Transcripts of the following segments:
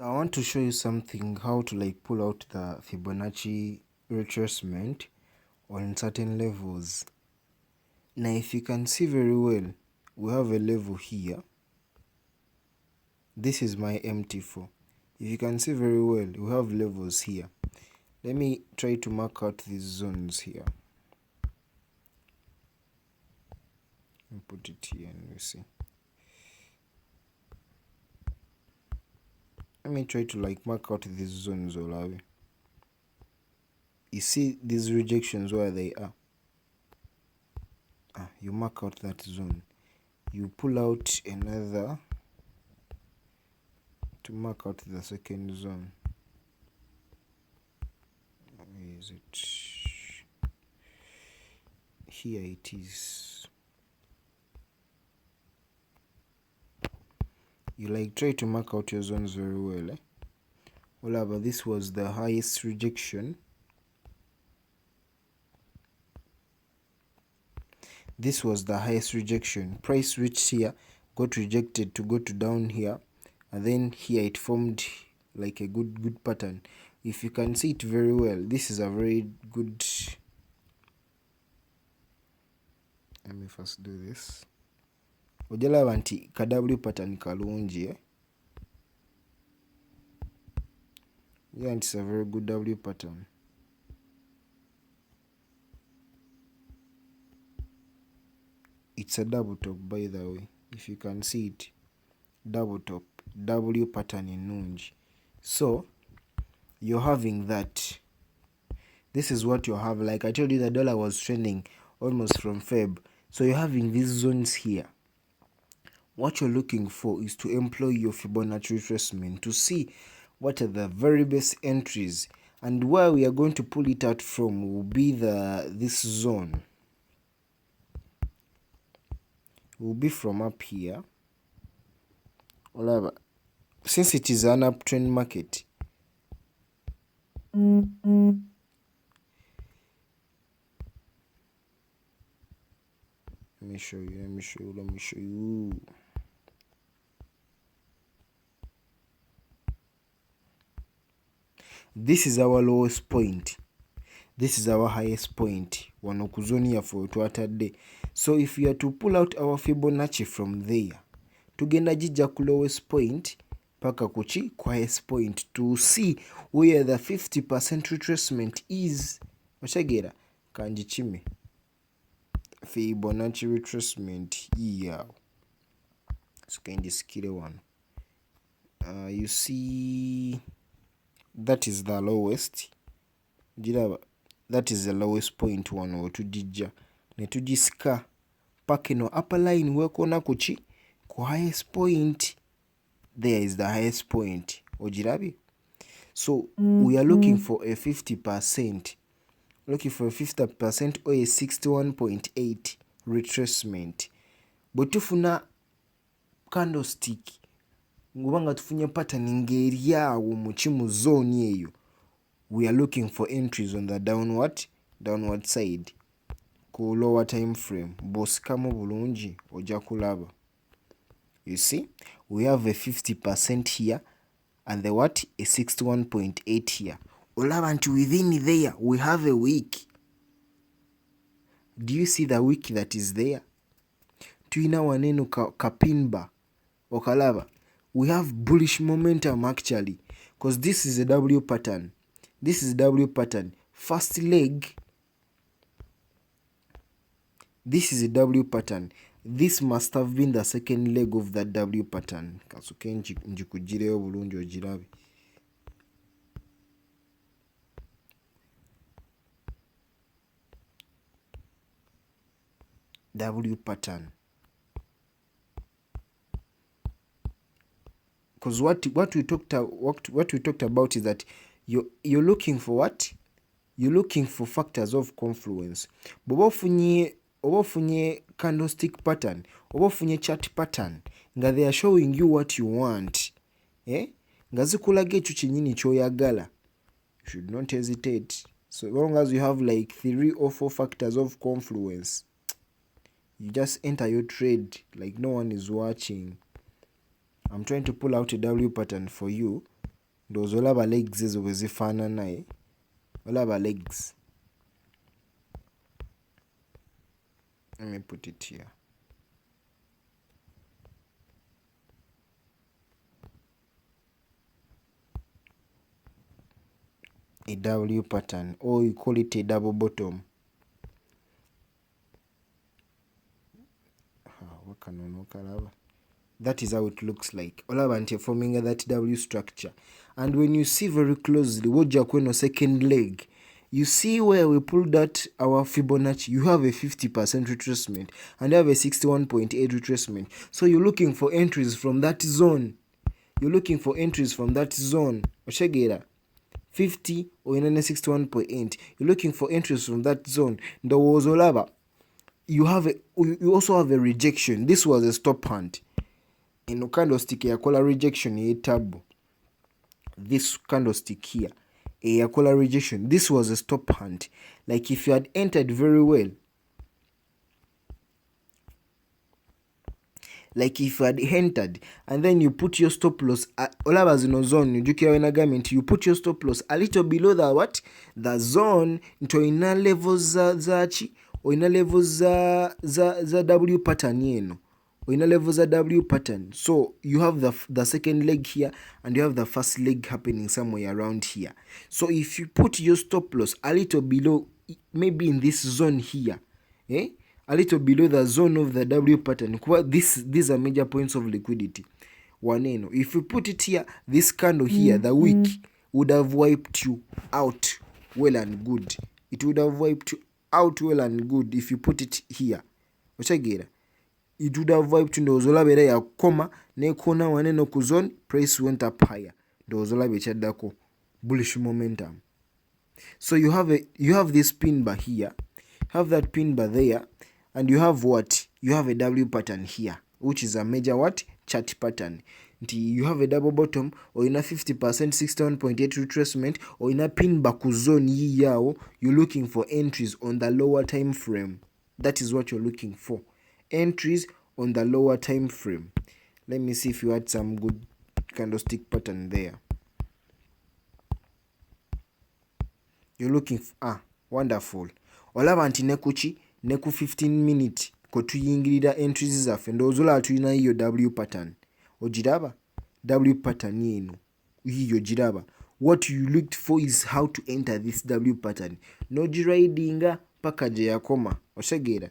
I want to show you something, how to pull out the Fibonacci retracement on certain levels. Now if you can see very well, we have a level here. This is my MT4. If you can see very well, we have levels here. Let me try to mark out these zones here. I'll put it here and we see. Let me try to mark out these zones all away. You see these rejections where they are. You mark out that zone. You pull out another to mark out the second zone. Where is it? Here it is. You try to mark out your zones very well. But this was the highest rejection. This was the highest rejection. Price reached here, got rejected to go to down here, and then here it formed like a good pattern. If you can see it very well, this is a very good. Let me first do this. Ojalaba nti ka W pattern kalungi. Yeah, it's a very good W pattern. It's a double top, by the way. If you can see it, double top, W pattern in nungi. So you're having that. This is what you have. Like I told you, the dollar was trending almost from Feb. So you're having these zones here. What you're looking for is to employ your Fibonacci retracement to see what are the very best entries, and where we are going to pull it out from will be this zone. Will be from up here. Since it is an uptrend market, let me show you. This is our lowest point. This is our highest point. Wano ku zone yaffe twatadde. So if we are to pull out our Fibonacci from there, tugenda jijja ku lowest point paka kuchi ku highest point to see where the 50% retracement is. Otegeera kanji kime Fibonacci retracement here. So kanjisikire wano. You see that is the lowest. That is the lowest point wano tujijja ne tujisika paka eno upper line wekona kuchi ku highest point. There is the highest point. Ojirabi. So we are looking for a 50%. Looking for a 50% or a 61.8 retracement. But tufuna candlestick ngubanga tufunye pattern ngeri awo mu kimu zone eyo, we are looking for entries on the downward side ku lower time frame. Bosikamu bulungi ojja kulaba. You see, we have a 50% here and a 61.8 here. Olaba nti within there we have a wick. Do you see the wick that is there? Tuina waneno kapinba okalaba. We have bullish momentum actually, because this is a W pattern. This is W pattern. First leg. This is a W pattern. This must have been the second leg of that W pattern. Kasuke njikujireyo bulungi ojirabe. W pattern. Because what we talked about is that you're looking for what? You're looking for factors of confluence. Oba ofunye candlestick pattern, oba ofunye chart pattern, nga they are showing you what you want. Nga zikulaga ekyo kyennyini ky'oyagala. You should not hesitate. So long as you have like 3 or 4 factors of confluence, you just enter your trade like no one is watching. I'm trying to pull out a W pattern for you ndowooza olaba legs ezo bwe zifaanana olaba legs. Let me put it here. A W pattern, or you call it a double bottom. That is how it looks like. Olaba forming that W structure. And when you see very closely, what second leg, you see where we pulled out our Fibonacci, you have a 50% retracement and you have a 61.8 retracement. So you're looking for entries from that zone. Oshegera 50 or 61.8. You're looking for entries from that zone. Olaba, you also have a rejection. This was a stop hand. In candlestick yakola rejection etabu. This candlestick here, yakola rejection. This was a stop hand. Like if you had entered very well, and then you put your stop loss olaba zino zone njukira wena garment, you put your stop loss a little below the zone nti olina levels zachi olina levels za W pattern yeno. W pattern. So you have the second leg here and you have the first leg happening somewhere around here. So if you put your stop loss a little below, maybe in this zone here, a little below the zone of the W pattern, these are major points of liquidity. If you put it here, this candle here, the wick would have wiped you out well and good. It would have wiped you out well and good if you put it here. Ochagera. It would have wiped ndowooza olaba ya koma nekona waneno ku zone, price went up higher. Ndowooza olaba ekyaddako bullish momentum. So you have this pin bar here, have that pin bar there, and you have what? You have a W pattern here, which is a major what? Chart pattern. You have a double bottom, or in a 50% 61.8 retracement, or in a pin bar ku zone yao. You're looking for entries on the lower time frame. That is what you're looking for. Entries on the lower time frame. Let me see if you had some good candlestick pattern there. You're looking for wonderful. Olaba nti nekuchi neku 15 minute ko tuyingirira entries zaffe ndowooza tulina iyo W pattern. Ogiraba? W pattern yeno. Hiyo giraba. What you looked for is how to enter this W pattern. No giridinga paka je yakoma. Oshegera.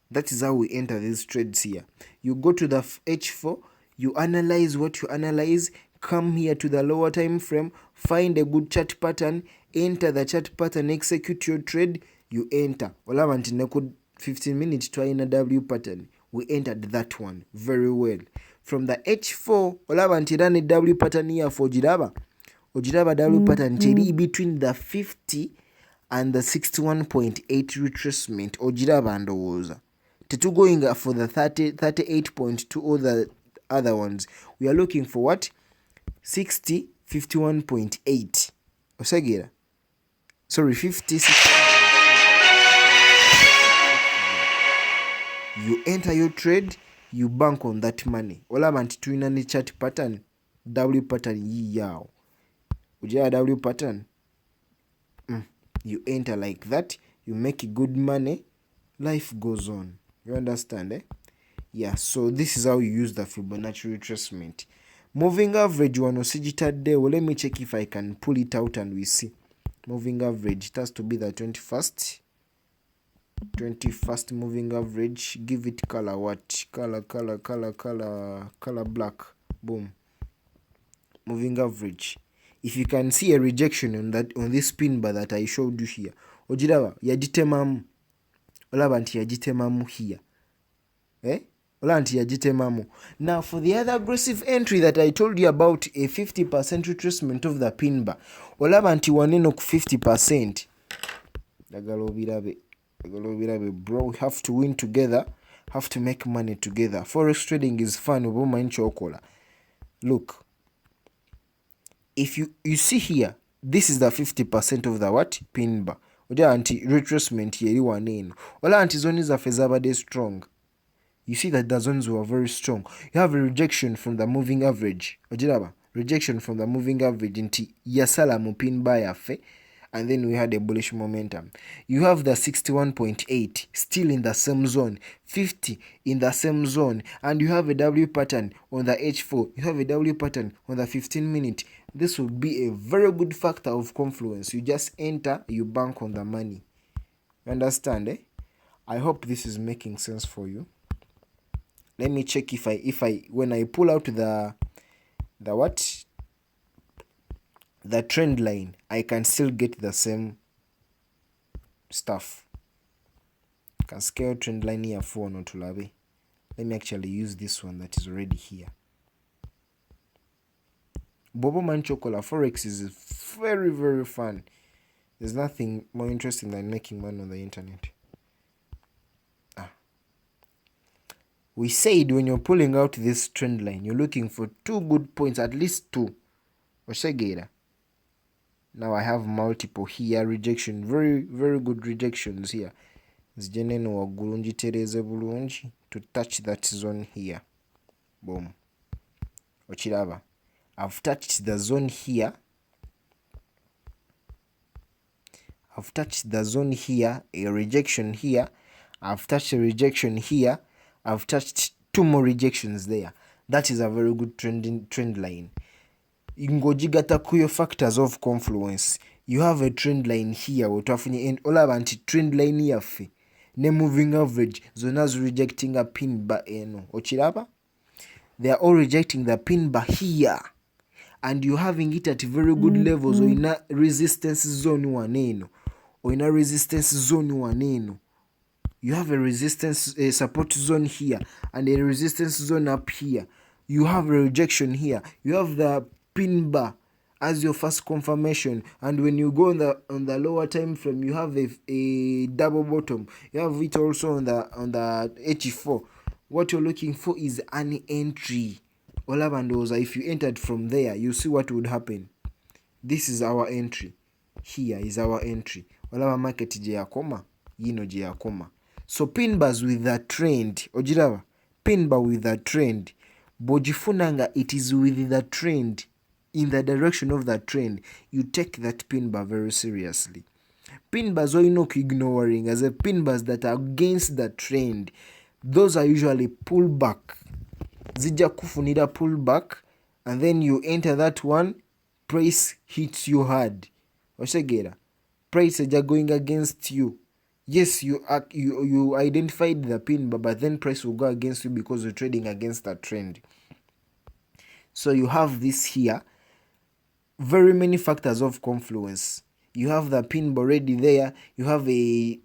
That is how we enter these trades here. You go to the H4, you analyze what you analyze, come here to the lower time frame, find a good chart pattern, enter the chart pattern, execute your trade, you enter. Olaba nti neku 15 minutes try in a W pattern. We entered that one very well. From the H4, olaba nti run a W pattern here for Ojiraba W pattern teri between the 50 and the 61.8 retracement. Ojiraba ndowooza. Tetu going for the 38.2 or the other ones. We are looking for what? 60, 51.8. Osagera. Sorry, 56. You enter your trade, you bank on that money. Olaba nti tulina ne chart pattern, W pattern yao. Ujia W pattern. You enter like that, you make good money, life goes on. You understand, eh? Yeah, so this is how you use the Fibonacci retracement. Moving average one osijitadde. Well, let me check if I can pull it out and we see. Moving average, it has to be the 21st moving average. Give it color what? Color black. Boom. Moving average. If you can see a rejection on this pin bar that I showed you here. Ojirawa, yajitemamu. Olaba nti yajitemamu here. Olaba nti yajitemamu. Now for the other aggressive entry that I told you about, a 50% retracement of the pin bar. Olaba nti waneno ku 50%. Dagalo birabe bro, we have to win together, have to make money together. Forex trading is fun. Look, if you see here, this is the 50% of the what? Pin bar. Oja anti retracement yeri waneno. Ola anti zone zaffe zabadde strong. You see that the zones were very strong. You have a rejection from the moving average. Ojiraba, rejection from the moving average nti yasala mu pin bar yaffe, and then we had a bullish momentum. You have the 61.8 still in the same zone, 50 in the same zone, and you have a W pattern on the H4, you have a W pattern on the 15 minute. This will be a very good factor of confluence. You just enter, you bank on the money. You understand, eh? I hope this is making sense for you. Let me check if I when I pull out the trend line, I can still get the same stuff. I can scale trend line here for no to lave. Let me actually use this one that is already here. Bobo Manchokola Forex is very, very fun. There's nothing more interesting than making money on the internet. We said when you're pulling out this trend line, you're looking for 2 good points, at least 2. Oshegera. Now I have multiple here, rejection, very, very good rejections here. Zijeneno wagulunji tereze bulungi to touch that zone here. Boom. Ochiraba. I've touched the zone here. I've touched the zone here, a rejection here. I've touched a rejection here. I've touched 2 more rejections there. That is a very good trend line. Ingojigata kuyo factors of confluence. You have a trend line here. And all about trend line here. Ne moving average. Zonas rejecting a pin bar eno. Ochiraba? They are all rejecting the pin bar here. And you're having it at very good levels. Or in a resistance zone one. Or in a resistance zone one. You have a resistance support zone here and a resistance zone up here. You have a rejection here. You have the pin bar as your first confirmation, and when you go on the lower time frame, you have a double bottom. You have it also on the H4. What you're looking for is an entry. Olabandoza, if you entered from there, you see what would happen. This is our entry. Here is our entry. Olaba market jeyakoma, yino jeyakoma. So pin bars with the trend, ojiraba, pin bar with the trend, bojifunanga, it is with the trend, in the direction of the trend, you take that pin bar very seriously. Pin bars are not ignoring, as a pin bars that are against the trend, those are usually pullback. Zija kufunida pullback, and then you enter that one, price hits you hard. Oshegera, price is going against you. Yes, you identified the pin bar, but then price will go against you because you're trading against that trend. So you have this here. Very many factors of confluence. You have the pin bar already there. You have a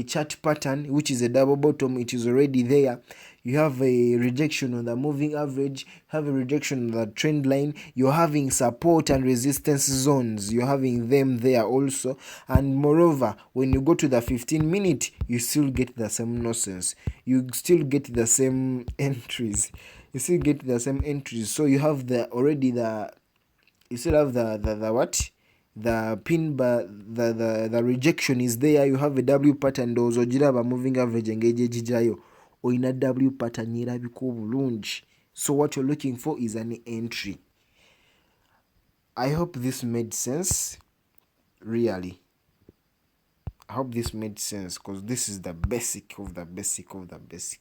chart pattern, which is a double bottom. It is already there. You have a rejection on the moving average. Have a rejection on the trend line. You're having support and resistance zones. You're having them there also. And moreover, when you go to the 15 minute, you still get the same nonsense. You still get the same entries. You still get the same entries. So you have you still have the what? The pin bar, the rejection is there. You have a W pattern. Those ojiraba moving average engage jijayo. Or in a W pattern nyirabiko bulungi. So what you're looking for is an entry. I hope this made sense. Really. I hope this made sense, because this is the basic of the basic of the basic.